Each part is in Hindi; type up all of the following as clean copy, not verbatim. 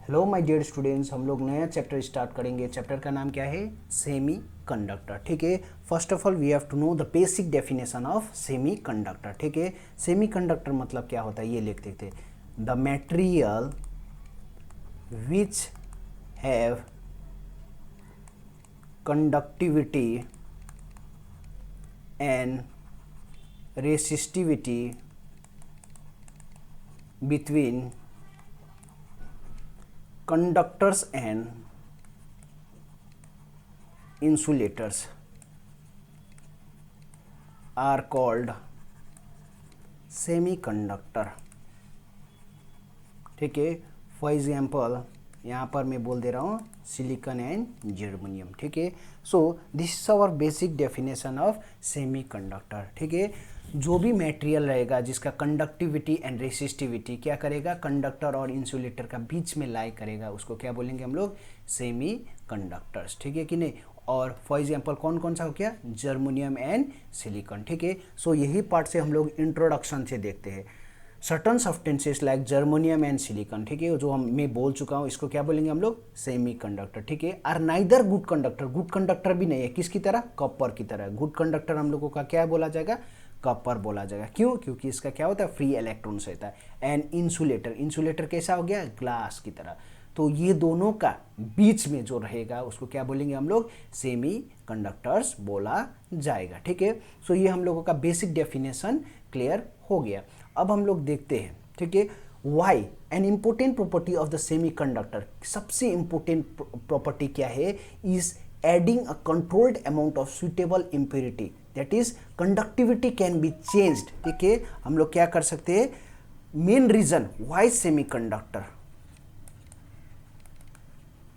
हेलो माय डियर स्टूडेंट्स, हम लोग नया चैप्टर स्टार्ट करेंगे। चैप्टर का नाम क्या है? Semiconductor. ठीक है, first of all we have to know the basic definition of semiconductor. ठीक है, सेमी कंडक्टर मतलब क्या होता है ये लिख देते हैं। The material which have conductivity and resistivity between conductors and insulators are called semiconductor। ठीक है, फॉर एग्जाम्पल यहाँ पर मैं बोल दे रहा हूँ सिलिकॉन एंड जर्मेनियम। ठीक है, so this is our basic definition of semiconductor. ठीक है, जो भी मटेरियल रहेगा जिसका कंडक्टिविटी एंड रेसिस्टिविटी क्या करेगा, कंडक्टर और इंसुलेटर का बीच में लाई करेगा, उसको क्या बोलेंगे हम लोग? Semi conductors. ठीक है कि नहीं? और फॉर एग्जाम्पल कौन कौन सा हो गया? Germanium and silicon. ठीक है, सो यही पार्ट से हम लोग इंट्रोडक्शन से देखते हैं। Certain substances like germanium and silicon, ठीक है, जो मैं बोल चुका हूँ, इसको क्या बोलेंगे हम लोग? Semiconductor. ठीक है, are neither good conductor, good conductor भी नहीं है, किसकी तरह? कॉपर की तरह। गुड कंडक्टर हम लोगों का क्या बोला जाएगा? कॉपर बोला जाएगा। क्यों? क्योंकि इसका क्या होता है? फ्री इलेक्ट्रॉन्स रहता है। एंड इंसुलेटर, इंसुलेटर कैसा हो गया? ग्लास की तरह। तो ये दोनों का बीच में जो रहेगा उसको क्या बोलेंगे हम लोग? सेमी कंडक्टर्स बोला जाएगा। ठीक है, सो ये हम लोगों का बेसिक डेफिनेशन क्लियर हो गया। अब हम लोग देखते हैं, ठीक है, why an important property of the semiconductor. सबसे इम्पोर्टेंट प्रॉपर्टी क्या है? Is adding a controlled amount of suitable impurity, that is conductivity can be changed. ठीक है, हम लोग क्या कर सकते हैं? Main reason why semiconductor,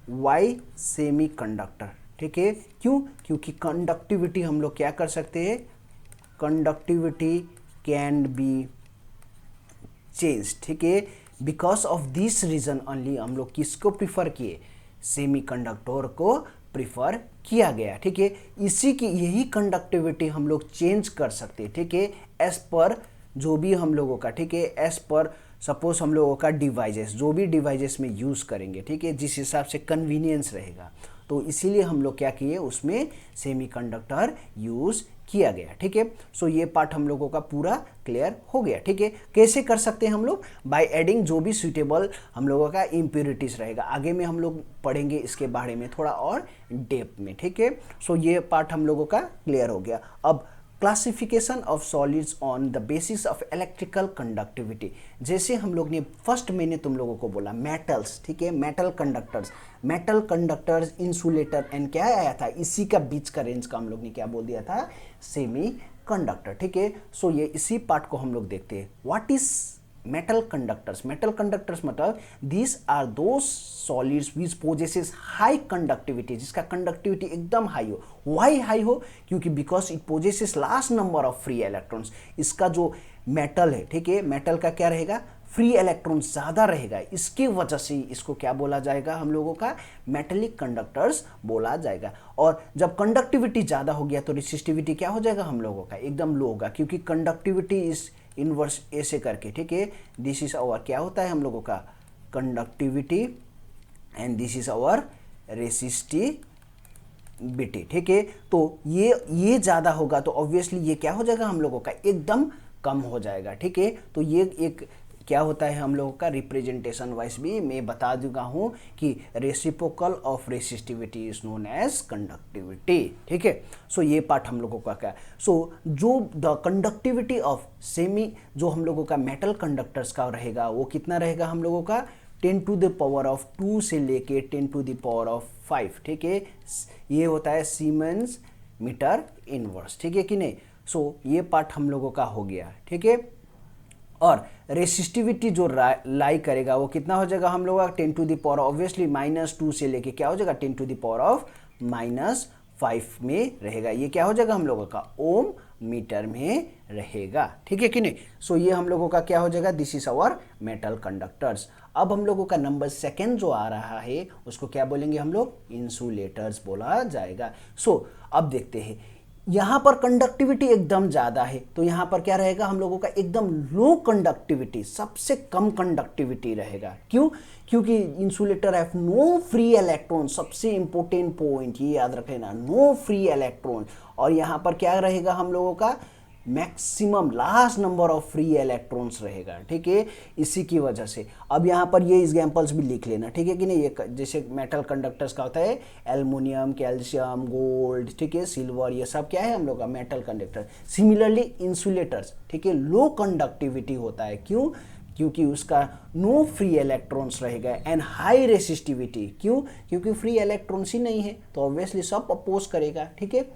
why semiconductor. ठीक है, क्यों? क्योंकि कंडक्टिविटी हम लोग क्या कर सकते हैं? Conductivity can be change. ठीक है, because of this reason only हम लोग किसको प्रिफर किए? सेमी कंडक्टर को प्रिफर किया गया। ठीक है, इसी की यही कंडक्टिविटी हम लोग चेंज कर सकते हैं। ठीक है, एज पर जो भी हम लोगों का, ठीक है, एज पर सपोज हम लोगों का डिवाइसेस, जो भी डिवाइसेस में यूज़ करेंगे, ठीक है, जिस हिसाब से कन्वीनियंस रहेगा, तो इसीलिए हम लोग क्या किए? उसमें सेमी कंडक्टर यूज़ किया गया। ठीक है, सो ये पार्ट हम लोगों का पूरा क्लियर हो गया। ठीक है, कैसे कर सकते हैं हम लोग? बाय एडिंग जो भी सुइटेबल हम लोगों का इम्प्योरिटीज रहेगा। आगे में हम लोग पढ़ेंगे इसके बारे में थोड़ा और डेप्थ में। ठीक है, सो ये पार्ट हम लोगों का क्लियर हो गया। अब classification of solids on the basis of electrical conductivity. जैसे हम लोग ने फर्स्ट मैंने तुम लोगों को बोला मेटल्स, ठीक है, मेटल कंडक्टर्स, इंसुलेटर एंड क्या आया था? इसी का बीच का रेंज का हम लोग ने क्या बोल दिया था? Semi conductor. ठीक है, सो ये इसी पार्ट को हम लोग देखते हैं। What is metal conductors? Metal conductors मतलब this are those solids which possesses high conductivity, जिसका कंडक्टिविटी एकदम हाई हो। वाई हाई हो? क्योंकि because it possesses large number of free electrons. इसका जो मेटल है, ठीक है, मेटल का क्या रहेगा? फ्री इलेक्ट्रॉन ज़्यादा रहेगा, इसकी वजह से इसको क्या बोला जाएगा हम लोगों का? मेटेलिक कंडक्टर्स बोला जाएगा। और जब कंडक्टिविटी ज़्यादा हो गया तो रेसिस्टिविटी क्या हो जाएगा हम लोगों का? एकदम लो होगा, क्योंकि कंडक्टिविटी इस इनवर्स ऐसे करके, ठीक है, दिस इज आवर क्या होता है हम लोगों का? Conductivity and this is our resistivity. ठीक है, तो ये ज़्यादा होगा तो ऑब्वियसली ये क्या हो जाएगा हम लोगों का? एकदम कम हो जाएगा। ठीक है, तो ये एक क्या होता है हम लोगों का? रिप्रेजेंटेशन वाइज भी मैं बता दूंगा हूँ कि reciprocal of resistivity is known as conductivity. ठीक है, सो ये पार्ट हम लोगों का क्या? सो जो द कंडक्टिविटी ऑफ सेमी, जो हम लोगों का मेटल कंडक्टर्स का रहेगा, वो कितना रहेगा हम लोगों का? 10⁻² से लेके 10⁻⁵। ठीक है, ये होता है सीमेंस मीटर इनवर्स। ठीक है कि नहीं? सो ये पार्ट हम लोगों का हो गया। ठीक है, और रेसिस्टिविटी जो लाई करेगा वो कितना हो जाएगा हम लोग का? 10⁻, ऑब्वियसली -2 से लेके क्या हो जाएगा? 10⁻⁵ में रहेगा। ये क्या हो जाएगा हम लोगों का? ओम मीटर में रहेगा। ठीक है कि नहीं? सो ये हम लोगों का क्या हो जाएगा? This is our metal conductors. अब हम लोगों का नंबर सेकेंड जो आ रहा है उसको क्या बोलेंगे हम लोग? इंसुलेटर्स बोला जाएगा। सो अब देखते हैं यहाँ पर कंडक्टिविटी एकदम ज़्यादा है, तो यहाँ पर क्या रहेगा हम लोगों का एकदम लो कंडक्टिविटी, सबसे कम कंडक्टिविटी रहेगा। क्यों? क्योंकि insulator have no free electron, सबसे इंपॉर्टेंट पॉइंट ये याद रखना, नो फ्री इलेक्ट्रॉन। और यहाँ पर क्या रहेगा हम लोगों का maximum large number of free electrons रहेगा, ठीक है, इसी की वजह से। अब यहाँ पर ये एग्जांपल्स भी लिख लेना, ठीक है कि नहीं। ये जैसे मेटल कंडक्टर्स का होता है एल्युमिनियम, कैल्शियम, गोल्ड, ठीक है, सिल्वर, ये सब क्या है हम लोग का मेटल कंडक्टर। सिमिलरली इंसुलेटर्स, ठीक है, लो कंडक्टिविटी होता है। क्यों? क्योंकि उसका नो फ्री इलेक्ट्रॉन्स रहेगा एंड हाई रेसिस्टिविटी। क्यों? क्योंकि फ्री इलेक्ट्रॉन्स ही नहीं है, तो ऑब्वियसली सब अपोज करेगा, ठीक है।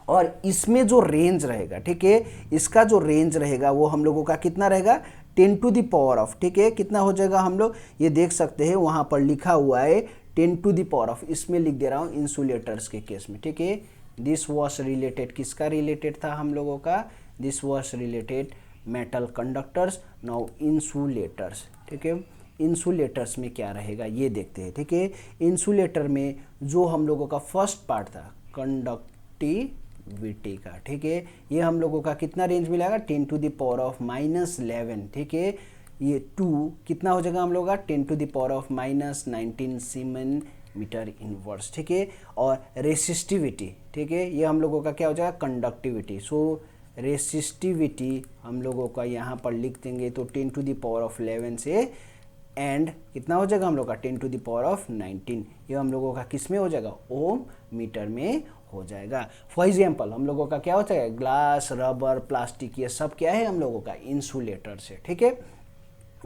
और इसमें जो रेंज रहेगा, ठीक है, इसका जो रेंज रहेगा वो हम लोगों का कितना रहेगा 10 टू द पावर ऑफ, ठीक है, कितना हो जाएगा हम लोग ये देख सकते हैं, वहाँ पर लिखा हुआ है 10 टू द पावर ऑफ, इसमें लिख दे रहा हूँ इंसुलेटर्स के केस में, ठीक है। दिस वॉज रिलेटेड, किसका रिलेटेड था हम लोगों का, this was related metal conductors. Now insulators, ठीक है, इंसुलेटर्स में क्या रहेगा ये देखते हैं, ठीक है। इंसुलेटर में जो हम लोगों का फर्स्ट पार्ट था कंडक्टिविटी का, ठीक है, ये हम लोगों का कितना रेंज मिलेगा 10 टू द पावर ऑफ -11, ठीक है। ये 2 कितना हो जाएगा हम लोगों का 10 to the power of -19 siemens metre inverse, ठीक है। और रेसिस्टिविटी, ठीक है, ये हम लोगों का क्या हो जाएगा कंडक्टिविटी। सो रेसिस्टिविटी हम लोगों का यहाँ पर लिख देंगे तो 10 टू द पावर ऑफ 11 से एंड कितना हो जाएगा हम लोग का 10 टू द पावर ऑफ 19, ये हम लोगों का किस में हो जाएगा ओम मीटर में हो जाएगा। फॉर एग्जाम्पल हम लोगों का क्या होता है ग्लास, रबर, प्लास्टिक, ये सब क्या है हम लोगों का इंसुलेटर से, ठीक है।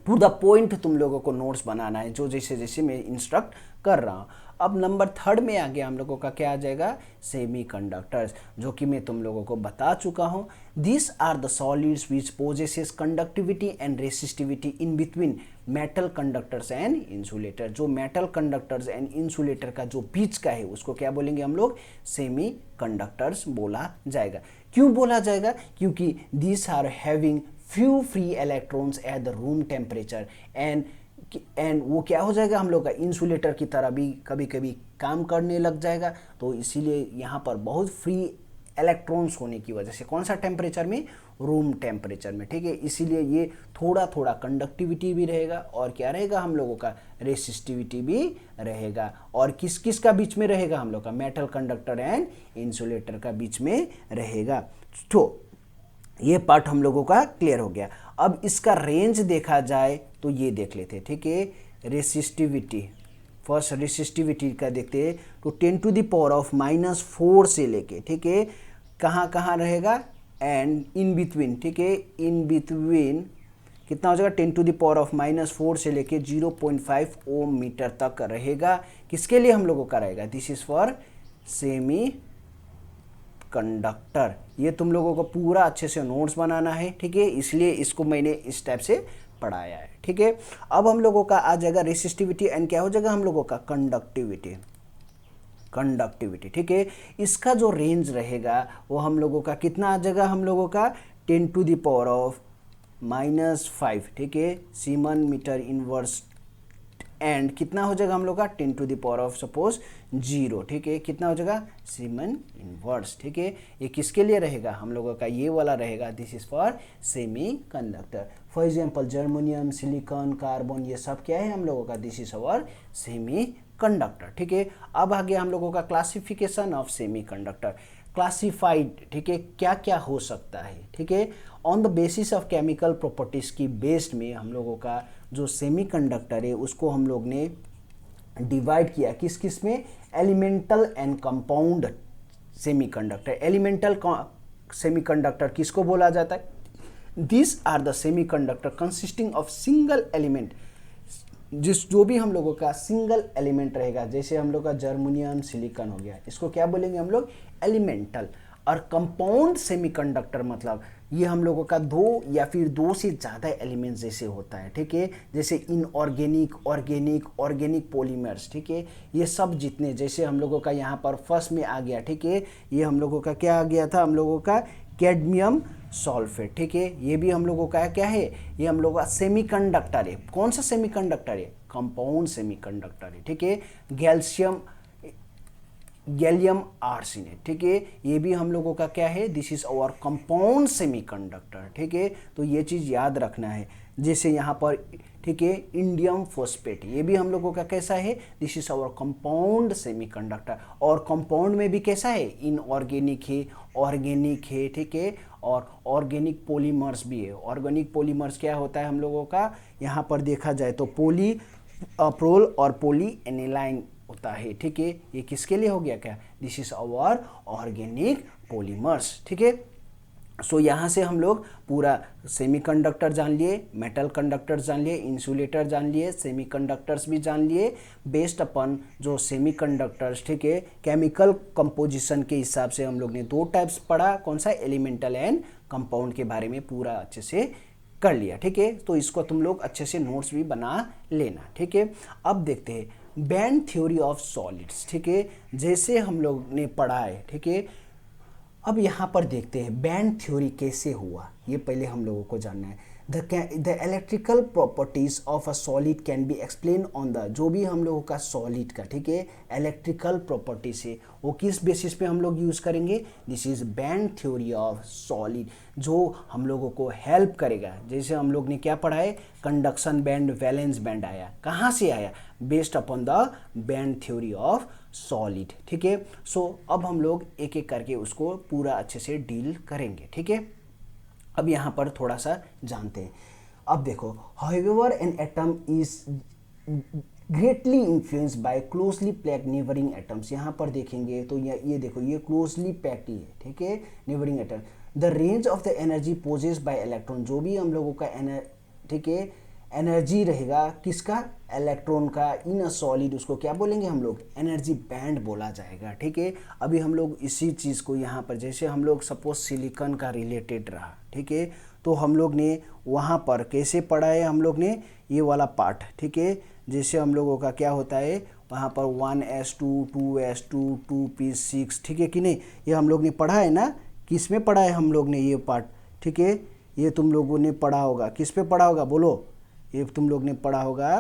टू द पॉइंट तुम लोगों को नोट्स बनाना है जो जैसे जैसे मैं इंस्ट्रक्ट कर रहा हूँ। अब नंबर 3 में आ गया हम लोगों का क्या आ जाएगा सेमीकंडक्टर्स, जो कि मैं तुम लोगों को बता चुका हूँ। This are the solids which possesses conductivity and resistivity in between metal conductors and insulator. जो मेटल कंडक्टर्स एंड इंसुलेटर का जो बीच का है उसको क्या बोलेंगे हम लोग सेमी कंडक्टर्स बोला जाएगा। क्यों बोला जाएगा? क्योंकि this are having few free electrons at the room temperature and वो क्या हो जाएगा हम लोग का इंसुलेटर की तरह भी कभी कभी काम करने लग जाएगा। तो इसीलिए यहाँ पर बहुत फ्री इलेक्ट्रॉन्स होने की वजह से कौन सा टेम्परेचर में रूम टेम्परेचर में, ठीक है, इसीलिए ये थोड़ा थोड़ा कंडक्टिविटी भी रहेगा और क्या रहेगा हम लोगों का रेसिस्टिविटी भी रहेगा। और किस किस का बीच में रहेगा हम लोग का मेटल कंडक्टर एंड इंसुलेटर का बीच में रहेगा। तो ये पार्ट हम लोगों का क्लियर हो गया। अब इसका रेंज देखा जाए तो ये देख लेते हैं, ठीक है। रेसिस्टिविटी, फर्स्ट रेसिस्टिविटी का देखते हैं तो 10 टू द पावर ऑफ -4 से लेके, ठीक है, कहाँ कहाँ रहेगा एंड इन बिटवीन, ठीक है, इन बिटवीन कितना हो जाएगा 10 टू द पावर ऑफ -4 से लेके 0.5 ओम मीटर तक रहेगा। किसके लिए हम लोगों का रहेगा? This is for semi conductor. ये तुम लोगों को पूरा अच्छे से नोट्स बनाना है, ठीक है, इसलिए इसको मैंने इस टाइप से पढ़ाया है, ठीक है। अब हम लोगों का आ जाएगा रेसिस्टिविटी एंड क्या हो जाएगा हम लोगों का कंडक्टिविटी, कंडक्टिविटी, ठीक है। इसका जो रेंज रहेगा वो हम लोगों का कितना आ जाएगा हम लोगों का 10 टू द पावर ऑफ -5, ठीक है, सीमन मीटर इनवर्स एंड कितना हो जाएगा हम लोग का 10 to the power of suppose 0, ठीक है, कितना हो जाएगा सीमन इनवर्स, ठीक है। ये किसके लिए रहेगा हम लोगों का ये वाला रहेगा, this is for semi conductor. For example germanium, silicon, carbon, ये सब क्या है हम लोगों का this is our semi conductor, ठीक है। अब आ गया हम लोगों का classification of semi conductor. Classified, ठीक है, क्या क्या हो सकता है, ठीक है, on the basis of chemical properties की बेस्ड में हम लोगों का जो सेमीकंडक्टर है उसको हम लोग ने डिवाइड किया किस किस में, elemental and compound semiconductor. Elemental semiconductor किसको बोला जाता है? This are the semiconductor consisting of single element, जो भी हम लोगों का सिंगल एलिमेंट रहेगा, जैसे हम लोग का जर्मेनियम, सिलिकॉन हो गया, इसको क्या बोलेंगे हम लोग एलिमेंटल। और कंपाउंड सेमीकंडक्टर मतलब ये हम लोगों का 2 या फिर 2 से ज़्यादा एलिमेंट्स जैसे होता है, ठीक है, जैसे इनऑर्गेनिक, ऑर्गेनिक, ऑर्गेनिक पॉलीमर्स, ठीक है, ये सब जितने जैसे हम लोगों का यहाँ पर फर्स्ट में आ गया, ठीक है, ये हम लोगों का क्या आ गया था हम लोगों का कैडमियम सल्फेट, ठीक है, ये भी हम लोगों का क्या है, ये हम लोगों का सेमीकंडक्टर है। कौन सा सेमीकंडक्टर है? कंपाउंड सेमीकंडक्टर है, ठीक है। कैल्शियम, गैलियम आर्सेनाइड, ठीक है। ये भी हम लोगों का क्या है, this is our compound semiconductor, ठीक है। तो ये चीज़ याद रखना है। जैसे यहाँ पर, ठीक है, इंडियम फॉस्फेट, ये भी हम लोगों का कैसा है, this is our compound semiconductor. और कंपाउंड में भी कैसा है, इनऑर्गेनिक है, ऑर्गेनिक है, ठीक है, और ऑर्गेनिक पॉलीमर्स भी है। ऑर्गेनिक पॉलीमर्स क्या होता है हम लोगों का, यहाँ पर देखा जाए तो पोली प्रोल और पोली एनिलाइन होता है, ठीक है। ये किसके लिए हो गया, क्या, this is our organic polymers, ठीक है। सो यहाँ से हम लोग पूरा सेमीकंडक्टर जान लिए, मेटल कंडक्टर्स जान लिए, इंसुलेटर जान लिए, सेमीकंडक्टर्स भी जान लिए, बेस्ड अपन जो सेमीकंडक्टर्स, ठीक है, केमिकल कंपोजिशन के हिसाब से हम लोग ने 2 टाइप्स पढ़ा, कौन सा, एलिमेंटल एंड कंपाउंड के बारे में पूरा अच्छे से कर लिया, ठीक है। तो इसको तुम लोग अच्छे से नोट्स भी बना लेना, ठीक है। अब देखते हैं बैंड थ्योरी ऑफ सॉलिड्स, ठीक है, जैसे हम लोग ने पढ़ा है, ठीक है। अब यहाँ पर देखते हैं बैंड थ्योरी कैसे हुआ, ये पहले हम लोगों को जानना है। The electrical properties of a solid can be explain on the, जो भी हम लोगों का सॉलिड का, ठीक है, इलेक्ट्रिकल प्रॉपर्टीज है, वो किस बेसिस पे हम लोग यूज़ करेंगे, this is band theory of solid, जो हम लोगों को हेल्प करेगा। जैसे हम लोग ने क्या पढ़ा है, कंडक्शन बैंड, वैलेंस बैंड आया, कहाँ से आया, based upon the band theory of solid, ठीक है। सो अब हम लोग एक एक करके उसको पूरा अच्छे से डील करेंगे, ठीक है। अब यहाँ पर थोड़ा सा जानते हैं। अब देखो, however an atom is greatly influenced by closely packed neighbouring atoms, यहाँ पर देखेंगे तो ये देखो, ये क्लोजली पैक्ड है, ठीक है, neighbouring atom. The range of the energy possess by electron, जो भी हम लोगों का ठीक है, एनर्जी रहेगा किसका, इलेक्ट्रॉन का, इन अ सॉलिड, उसको क्या बोलेंगे हम लोग, एनर्जी बैंड बोला जाएगा, ठीक है। अभी हम लोग इसी चीज़ को यहाँ पर, जैसे हम लोग सपोज सिलिकॉन का रिलेटेड रहा, ठीक है, तो हम लोग ने वहाँ पर कैसे पढ़ा है, हम लोग ने ये वाला पार्ट, ठीक है, जैसे हम लोगों का क्या होता है वहाँ पर 1s2 2s2 2p6, ठीक है कि नहीं, ये हम लोग ने पढ़ा है ना, किस में पढ़ा है हम लोग ने ये पार्ट, ठीक है, ये तुम लोगों ने पढ़ा होगा, किस पे पढ़ा होगा बोलो, ये तुम लोग ने पढ़ा होगा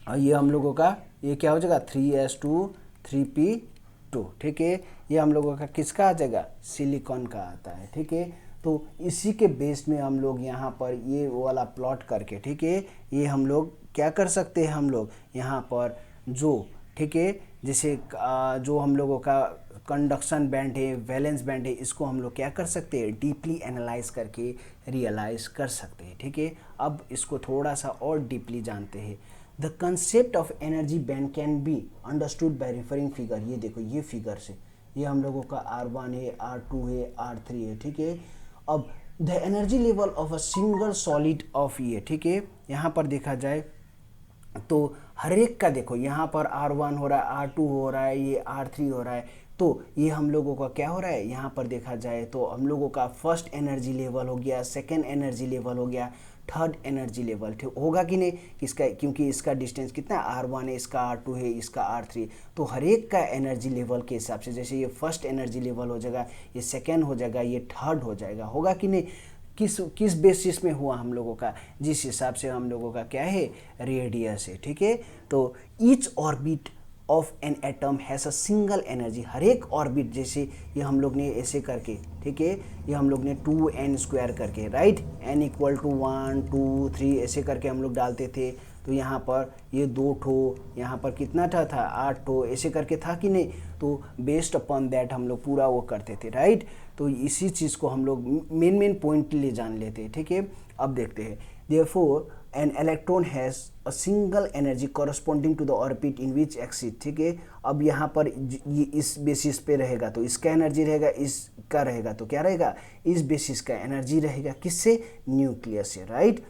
और ये हम लोगों का ये क्या हो जाएगा, 3s2 3p2, ठीक है, ये हम लोगों का किसका आ जाएगा, सिलिकॉन का आता है, ठीक है। तो इसी के बेस में हम लोग यहाँ पर ये वाला प्लॉट करके, ठीक है, ये हम लोग क्या कर सकते हैं, हम लोग यहाँ पर जो, ठीक है, जैसे जो हम लोगों का कंडक्शन बैंड है, वैलेंस बैंड है, इसको हम लोग क्या कर सकते हैं, डीपली एनालाइज करके रियलाइज कर सकते हैं, ठीक है। अब इसको थोड़ा सा और डीपली जानते हैं। The concept of energy band can be understood by referring figure, ये देखो, ये फिगर से, ये हम लोगों का R1 है, R2 है, R3 है, ठीक है। अब the energy level of a single solid of ये, ठीक है, यहाँ पर देखा जाए तो हर एक का देखो, यहाँ पर R1 हो रहा है, R2 हो रहा है, ये R3 हो रहा है, तो ये हम लोगों का क्या हो रहा है, यहाँ पर देखा जाए तो हम लोगों का फर्स्ट एनर्जी लेवल हो गया, सेकेंड एनर्जी लेवल हो गया, थर्ड एनर्जी लेवल होगा कि नहीं, किसका, क्योंकि इसका डिस्टेंस कितना, R1 है, इसका R2 है, इसका R3, तो हर एक का एनर्जी लेवल के हिसाब से, जैसे ये फर्स्ट एनर्जी लेवल हो जाएगा, ये सेकेंड हो जाएगा, ये थर्ड हो जाएगा, होगा कि नहीं, किस बेसिस में हुआ हम लोगों का, जिस हिसाब से हम लोगों का क्या है, रेडियस है, ठीक है। तो each orbit of an atom has a single energy, हर एक ऑर्बिट, जैसे ये हम लोग ने ऐसे करके, ठीक है, ये हम लोग ने 2n² करके, राइट, n = 1 2 3 ऐसे करके हम लोग डालते थे, तो यहाँ पर ये 2 ठो, यहाँ पर कितना था 8 ठो, ऐसे करके था कि नहीं, तो बेस्ड अपॉन दैट हम लोग पूरा वो करते थे, राइट। तो इसी चीज़ को हम लोग मेन पॉइंट ले जान लेते हैं, ठीक है। अब देखते हैं, therefore an electron has a single energy corresponding to the orbit in which exit, ठीक है। अब यहाँ पर ये इस बेसिस पे रहेगा तो इसका एनर्जी रहेगा, इसका रहेगा तो क्या रहेगा, इस बेसिस का एनर्जी रहेगा, किससे, न्यूक्लियस से, राइट।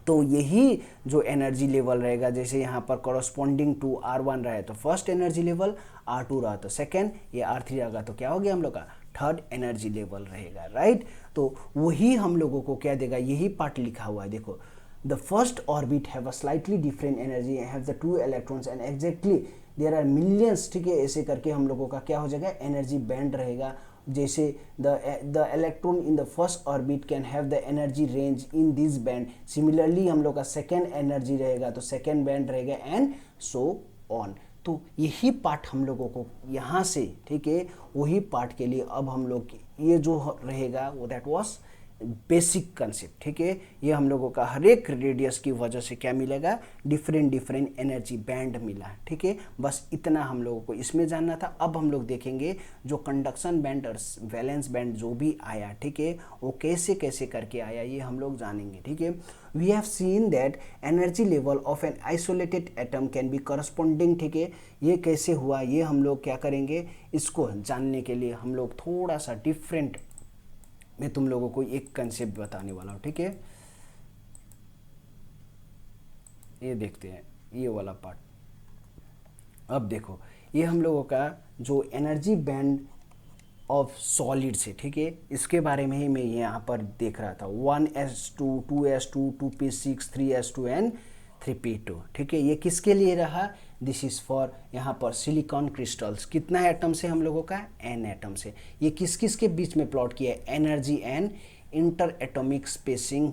तो यही जो एनर्जी लेवल रहेगा, जैसे यहाँ पर कॉरस्पॉन्डिंग टू R1 रहा है तो फर्स्ट एनर्जी लेवल, R2 रहा तो सेकेंड, ये R3 रहेगा तो क्या हो गया हम लोग का, थर्ड एनर्जी लेवल रहेगा, राइट। तो वही हम लोगों को क्या देगा, यही पार्ट लिखा हुआ है, देखो, the first orbit have a slightly different energy, have the 2 electrons and exactly there are millions, ठीक है, ऐसे करके हम लोगों का क्या हो जाएगा, एनर्जी बैंड रहेगा। जैसे the electron in the first orbit can have the energy range in this band, similarly हम लोग का सेकेंड एनर्जी रहेगा तो सेकेंड बैंड रहेगा, एंड सो ऑन। तो यही पार्ट हम लोगों को यहाँ से, ठीक है, वही पार्ट के लिए अब हम लोग ये जो रहेगा वो दैट वाज बेसिक कंसेप्ट, ठीक है। ये हम लोगों का हर एक रेडियस की वजह से क्या मिलेगा, डिफरेंट डिफरेंट एनर्जी बैंड मिला, ठीक है। बस इतना हम लोगों को इसमें जानना था। अब हम लोग देखेंगे जो कंडक्शन बैंड और वैलेंस बैंड जो भी आया, ठीक है, वो कैसे कैसे करके आया ये हम लोग जानेंगे, ठीक है। We have seen that energy level of an isolated atom can be corresponding, ठीक है। ये कैसे हुआ ये हम लोग क्या करेंगे, इसको जानने के लिए हम लोग थोड़ा सा डिफरेंट मैं तुम लोगों को एक कंसेप्ट बताने वाला हूँ, ठीक है। ये देखते हैं ये वाला पार्ट। अब देखो ये हम लोगों का जो एनर्जी बैंड ऑफ सॉलिड से, ठीक है, इसके बारे में ही मैं यहाँ पर देख रहा था। 1s2, 2s2, 2p6, 3s2 and 3p2, ठीक है। ये किसके लिए रहा, दिस इज फॉर यहाँ पर सिलिकॉन क्रिस्टल्स। कितना एटम से हम लोगों का, n एटम से। ये किस किस के बीच में प्लॉट किया है, energy and inter atomic spacing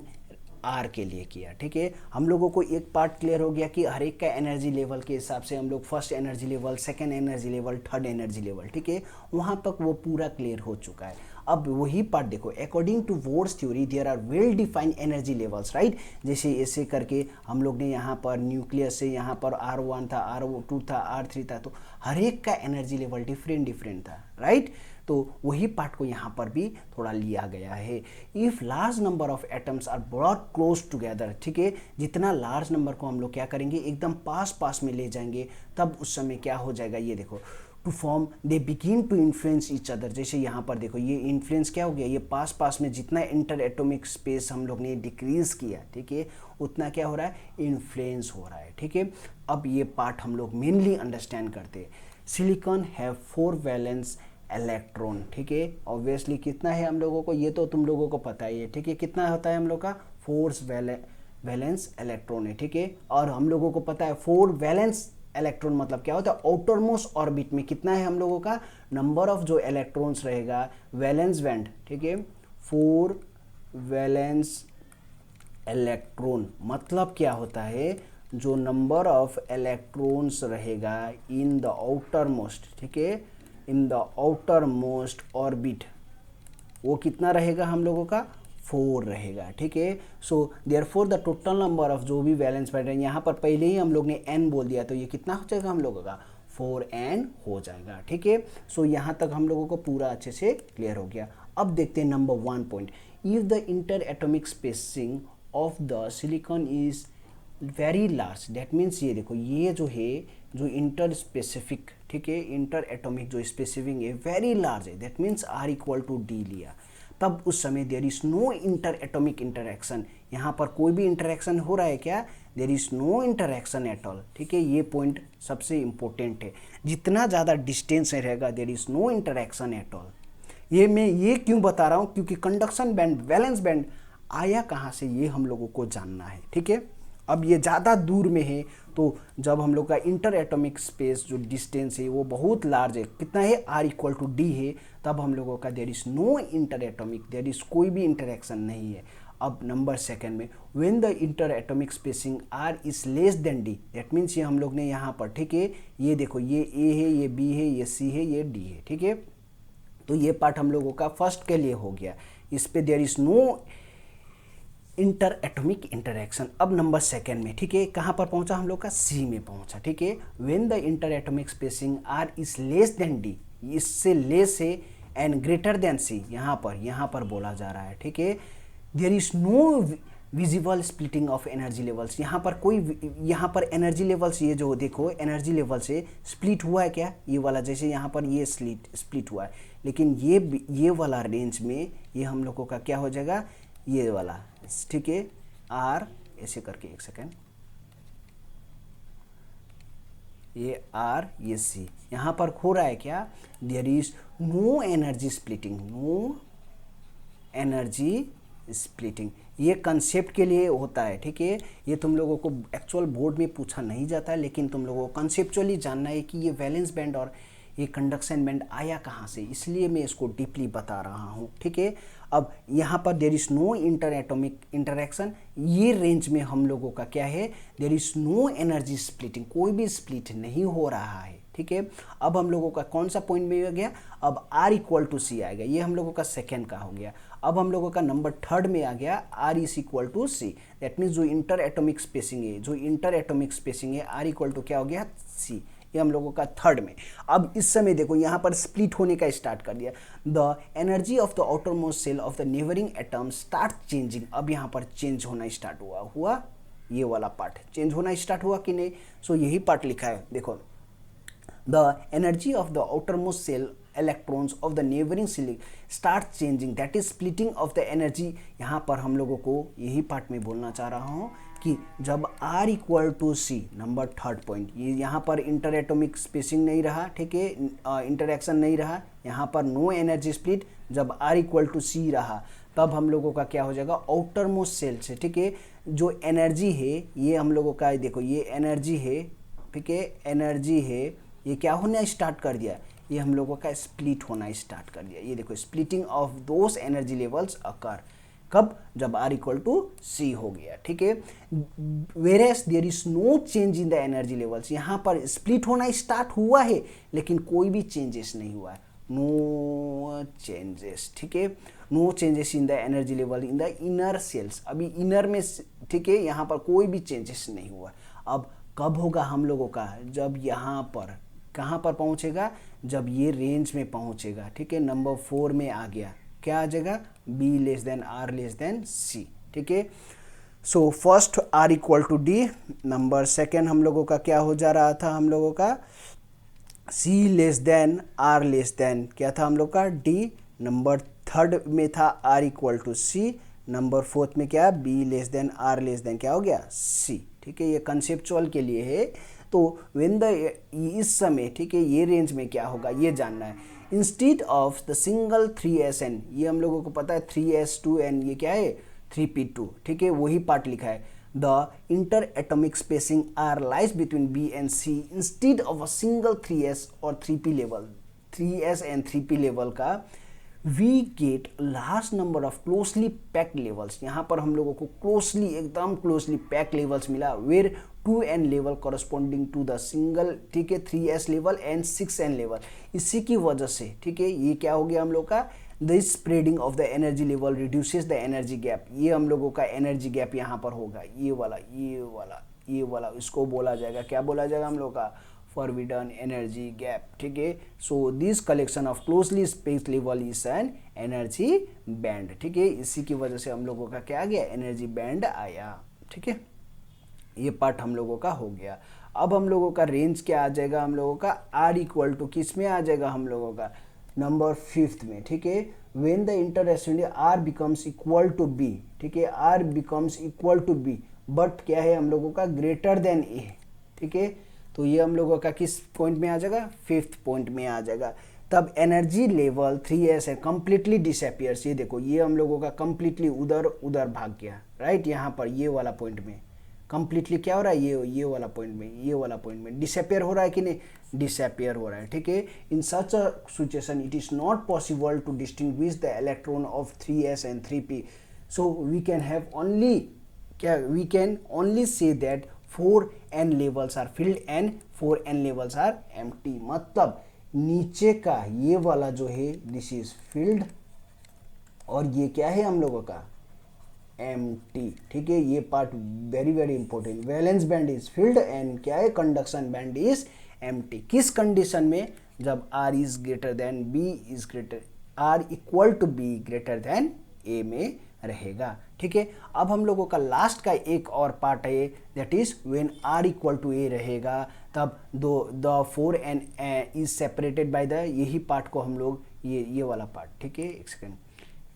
R के लिए किया, ठीक है। हम लोगों को एक पार्ट क्लियर हो गया कि हर एक का एनर्जी लेवल के हिसाब से हम लोग first energy level, second energy level, third energy level, ठीक है, वहाँ तक वो पूरा क्लियर हो चुका है। अब वही पार्ट देखो, according to Bohr's theory there are well defined energy levels, right. जैसे ऐसे करके हम लोग ने यहाँ पर न्यूक्लियस से यहाँ पर R1 था, R2 था, R3 था, तो हर एक का एनर्जी लेवल डिफरेंट डिफरेंट था, राइट। तो वही पार्ट को यहाँ पर भी थोड़ा लिया गया है। If large number of atoms are brought close together, ठीक है, जितना लार्ज नंबर को हम लोग क्या करेंगे, एकदम पास पास में ले जाएंगे, तब उस समय क्या हो जाएगा, ये देखो, to form they begin to influence each other. जैसे यहाँ पर देखो ये इन्फ्लुएंस क्या हो गया, ये पास पास में जितना इंटर एटॉमिक स्पेस हम लोग ने डिक्रीज किया, ठीक है, उतना क्या हो रहा है, इन्फ्लुएंस हो रहा है, ठीक है। अब ये पार्ट हम लोग मेनली अंडरस्टैंड करते हैं। सिलिकॉन हैव 4 वैलेंस इलेक्ट्रॉन, ठीक है। ऑब्वियसली कितना है हम लोगों को, ये तो तुम लोगों को पता ही है, ठीक है, कितना होता है हम लोग का, 4 वैलेंस इलेक्ट्रॉन है, ठीक है। और हम लोगों को पता है 4 वैलेंस इलेक्ट्रॉन मतलब क्या होता है, आउटरमोस्ट ऑर्बिट में कितना है हम लोगों का, नंबर ऑफ जो इलेक्ट्रॉन्स रहेगा वैलेंस बैंड, ठीक है, 4 वैलेंस इलेक्ट्रॉन मतलब क्या होता है, जो नंबर ऑफ इलेक्ट्रॉन्स रहेगा इन द आउटर मोस्ट, ठीक है, in the outer most orbit, वो कितना रहेगा हम लोगों का, 4 रहेगा, ठीक है। So therefore the total number of जो भी वैलेंस बैंड है, यहाँ पर पहले ही हम लोग ने n बोल दिया, तो ये कितना हो जाएगा हम लोगों का, 4n हो जाएगा, ठीक है। सो यहाँ तक हम लोगों को पूरा अच्छे से क्लियर हो गया। अब देखते हैं number 1 point, if the inter atomic spacing of the silicon is very large, that means ये देखो ये जो है, जो इंटर स्पेसिफिक, ठीक है, इंटर एटॉमिक जो स्पेसिफिक है वेरी लार्ज है, that means R equal to D लिया, तब उस समय there is no inter atomic interaction. यहाँ पर कोई भी इंटरेक्शन हो रहा है क्या, there is no interaction at all, ठीक है। ये पॉइंट सबसे इंपॉर्टेंट है, जितना ज़्यादा डिस्टेंस रहेगा there is no interaction at all. ये मैं ये क्यों बता रहा हूँ, क्योंकि कंडक्शन बैंड, वैलेंस बैंड आया कहाँ से ये हम लोगों को जानना है, ठीक है। अब ये ज़्यादा दूर में है, तो जब हम लोग का इंटर एटॉमिक स्पेस जो डिस्टेंस है वो बहुत लार्ज है, कितना है, R इक्वल टू D है, तब हम लोगों का there is no inter atomic, there is कोई भी इंटरेक्शन नहीं है। अब नंबर सेकंड में, when the inter atomic spacing R is less than D, that means ये हम लोग ने यहाँ पर, ठीक है, ये देखो ये A है, ये B है, ये C है, ये D है, ठीक है। तो ये पार्ट हम लोगों का फर्स्ट के लिए हो गया, इस पे there is no inter atomic interaction. अब नंबर सेकेंड में, ठीक है, कहाँ पर पहुंचा हम लोग का, सी में पहुंचा, ठीक है। When the inter atomic spacing R is less than D, इससे लेस है, एंड ग्रेटर देन सी, यहाँ पर बोला जा रहा है, ठीक है। There is no visible splitting of energy levels, यहाँ पर एनर्जी लेवल्स, ये जो देखो एनर्जी लेवल से स्प्लिट हुआ है क्या, ये वाला, जैसे यहाँ पर ये स्प्लिट हुआ है, लेकिन ये वाला रेंज में ये हम लोगों का क्या हो जाएगा, ये वाला, ठीक है, आर ऐसे करके, एक सेकेंड, ये आर, ये सी, यहाँ पर हो रहा है क्या, there is no energy splitting, no energy splitting. ये कंसेप्ट के लिए होता है, ठीक है। ये तुम लोगों को एक्चुअल बोर्ड में पूछा नहीं जाता है, लेकिन तुम लोगों को कंसेप्चुअली जानना है कि ये वैलेंस बैंड और ये कंडक्शन बैंड आया कहाँ से, इसलिए मैं इसको डीपली बता रहा हूँ, ठीक है। अब यहाँ पर there is no inter atomic interaction, ये रेंज में हम लोगों का क्या है, there is no energy splitting, कोई भी स्प्लिट नहीं हो रहा है, ठीक है। अब हम लोगों का कौन सा पॉइंट में हो गया, अब R इक्वल टू सी आएगा, ये हम लोगों का सेकेंड का हो गया। अब हम लोगों का नंबर थर्ड में आ गया R is equal to C, that means जो इंटर एटॉमिक स्पेसिंग है, जो इंटर एटॉमिक स्पेसिंग है R इक्वल टू क्या हो गया, सी, ये हम लोगों का थर्ड में। अब इस समय देखो यहाँ पर स्प्लिट होने का स्टार्ट कर दिया, the energy of the outermost shell of the neighbouring atom start changing, अब यहाँ पर चेंज होना स्टार्ट हुआ ये वाला पार्ट चेंज होना स्टार्ट हुआ कि नहीं, सो यही पार्ट लिखा है देखो, the energy of the outermost cell electrons of the neighboring cell start changing, that is splitting of the energy। यहाँ पर हम लोगों को यही पार्ट में बोलना चाह रहा हूँ कि जब R equal to C, number third point, ये यहाँ पर इंटर एटॉमिक स्पेसिंग नहीं रहा, ठीक है, इंटरेक्शन नहीं रहा, यहाँ पर नो एनर्जी स्प्लिट, जब R इक्वल टू सी रहा तब हम लोगों का क्या हो जाएगा, आउटर मोस्ट सेल से, ठीक है, जो एनर्जी है ये हम लोगों का देखो ये एनर्जी है, ठीक है, एनर्जी है, ये क्या होना स्टार्ट कर दिया, ये हम लोगों का स्प्लिट होना स्टार्ट कर दिया, ये देखो splitting of those energy levels occur, कब, जब R इक्वल टू सी हो गया, ठीक है। Whereas there is no change in the energy levels, यहाँ पर स्प्लिट होना स्टार्ट हुआ है लेकिन कोई भी चेंजेस नहीं हुआ है, नो चेंजेस, ठीक है, no changes in the energy level in the inner shells, अभी इनर में, ठीक है, यहाँ पर कोई भी चेंजेस नहीं हुआ। अब कब होगा हम लोगों का, जब यहाँ पर कहाँ पर पहुँचेगा, जब ये रेंज में पहुँचेगा, ठीक है, नंबर 4 में आ गया, क्या आ जाएगा, B less than R less than C, ठीक है। So first R equal to D, number second हम लोगों का क्या हो जा रहा था, हम लोगों का C less than R less than क्या था हम लोग का D, नंबर थर्ड में था R equal to C, number fourth में क्या, B less than R less than क्या हो गया, C, ठीक है, ये कंसेप्चुअल के लिए है। तो व्हेन द, इस समय, ठीक है, ये रेंज में क्या होगा ये जानना है। Instead of the single 3sn, ये हम लोगों को पता है 3s2n, ये क्या है 3p2, ठीक है, वही पार्ट लिखा है। The inter atomic spacing R lies between B and C instead of a single 3s और 3p level, 3s and 3p level का, we get large number of closely packed levels, यहाँ पर हम लोगों को क्लोजली, एकदम क्लोजली पैक लेवल्स मिला, where 2n level corresponding to the single, ठीक है, 3s level and 6n level. इसी की वजह से, ठीक है, ये क्या हो गया हम लोग का, this spreading of the energy level reduces the energy gap, ये हम लोगों का एनर्जी गैप यहाँ पर होगा, ये वाला ये वाला ये वाला, इसको बोला जाएगा, क्या बोला जाएगा हम लोग का, forbidden energy gap, ठीक है। So this collection of closely space level is an energy band, ठीक है, इसी की वजह से हम लोगों का क्या आ गया, एनर्जी बैंड आया, ठीक है, ये पार्ट हम लोगों का हो गया। अब हम लोगों का रेंज क्या आ जाएगा, हम लोगों का R इक्वल टू किस में आ जाएगा, हम लोगों का नंबर 5th में, ठीक है, when the interaction R becomes equal to B, ठीक है, R becomes equal to B, but क्या है हम लोगों का ग्रेटर देन A, ठीक है, तो ये हम लोगों का किस पॉइंट में आ जाएगा, 5th पॉइंट में आ जाएगा। तब एनर्जी लेवल 3s है कंप्लीटली डिसअपियर्स, ये देखो ये हम लोगों का कंप्लीटली उधर उधर भाग गया, राइट, यहाँ पर ये वाला पॉइंट में कंप्लीटली क्या हो रहा है, ये वाला पॉइंट में, ये वाला पॉइंट में डिसअपियर हो रहा है कि नहीं, डिसअपियर हो रहा है, ठीक है। In such a situation it is not possible to distinguish the electron of 3s and 3p, so we can have only, क्या, we can only say that 4n levels are filled and 4n levels are empty, मतलब नीचे का ये वाला जो है दिस इज फिल्ड और ये क्या है हम लोगों का empty, ठीक है, ये part very very important. Valence band is filled and क्या है, कंडक्शन बैंड इज empty, किस कंडीशन में, जब R is greater than B is greater, R equal to B greater than A में रहेगा, ठीक है। अब हम लोगों का लास्ट का एक और पार्ट है, that is when R equal to A रहेगा, तब the 4n is separated by the, यही पार्ट को हम लोग, ये वाला पार्ट, ठीक है, एक सेकेंड,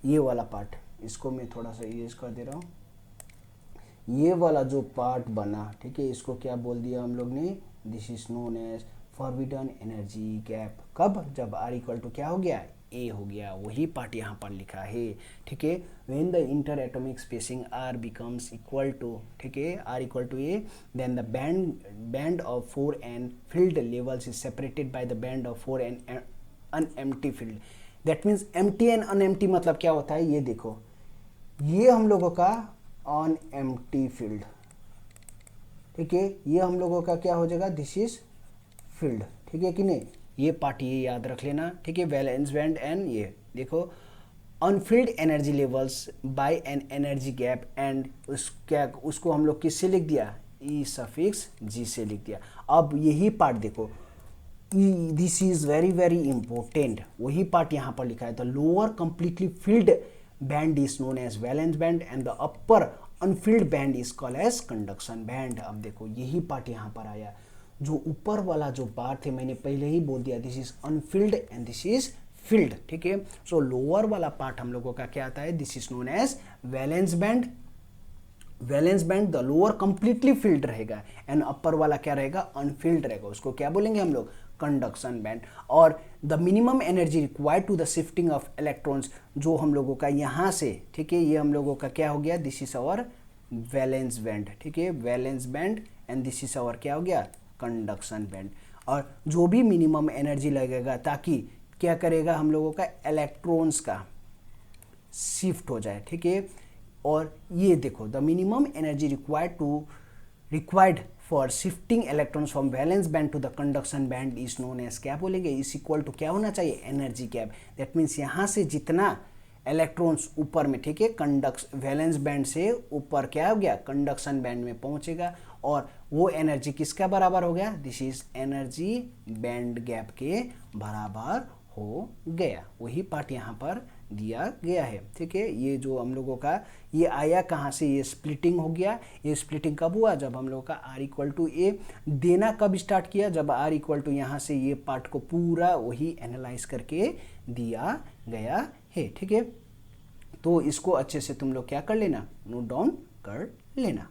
ये वाला पार्ट, इसको मैं थोड़ा सा इरेज कर दे रहा हूँ, ये वाला जो पार्ट बना, ठीक है, इसको क्या बोल दिया हम लोग ने, this is known as forbidden energy gap, कब, जब R इक्वल टू क्या हो गया, ए हो गया, वही पार्ट यहाँ पर लिखा है, ठीक है। When the inter atomic spacing R becomes equal to, ठीक है, R equal to A, then the band of 4n filled levels is separated by the band of 4n unempty filled. That means empty and unempty मतलब क्या होता है, ये देखो, ये हम लोगों का अनएम्प्टी फील्ड, ठीक है, ये हम लोगों का क्या हो जाएगा, दिस इज फील्ड, ठीक है कि नहीं, ये पार्ट ये याद रख लेना, ठीक है। वैलेंस बैंड एंड ये देखो unfilled energy levels by an energy gap and उसको हम लोग किससे लिख दिया, ई सफिक्स जी से लिख दिया। अब यही पार्ट देखो, this is very very important, वही पार्ट यहाँ पर लिखा है, the lower completely filled band is known as valence band and the upper unfilled band is called as conduction band. अब देखो यही पार्ट यहाँ पर आया, जो ऊपर वाला जो पार्ट है मैंने पहले ही बोल दिया, this is Anfield and this is filled, ठीक है। सो लोअर वाला पार्ट हम लोगों का क्या आता है, this is known as valence band, valence band the lower completely filled रहेगा एंड अपर वाला क्या रहेगा, अनफिल्ड रहेगा, उसको क्या बोलेंगे हम लोग, कंडक्शन बैंड। और the minimum energy required to the shifting of electrons, जो हम लोगों का यहाँ से, ठीक है, ये हम लोगों का क्या हो गया, this is our valence band, ठीक है, valence band and this is our क्या हो गया, कंडक्शन बैंड। और जो भी मिनिमम एनर्जी लगेगा ताकि क्या करेगा हम लोगों का इलेक्ट्रॉन्स का शिफ्ट हो जाए, ठीक है। और ये देखो the minimum energy required for shifting electrons from valence band to the conduction band is known as, क्या बोलेंगे, इज इक्वल टू क्या होना चाहिए, एनर्जी गैप। दैट मीन्स यहाँ से जितना इलेक्ट्रॉन्स ऊपर में, ठीक है, वैलेंस बैंड से ऊपर क्या हो गया, कंडक्शन बैंड में पहुंचेगा और वो एनर्जी किसका बराबर हो गया, this is energy band gap के बराबर हो गया, वही पार्ट यहाँ पर दिया गया है, ठीक है। ये जो हम लोगों का ये आया कहाँ से, ये स्प्लिटिंग हो गया, ये स्प्लिटिंग कब हुआ, जब हम लोगों का आर इक्वल टू ए देना कब स्टार्ट किया, जब आर इक्वल टू यहाँ से ये पार्ट को पूरा वही एनालाइज करके दिया गया है, ठीक है। तो इसको अच्छे से तुम लोग क्या कर लेना, नोट डाउन कर लेना।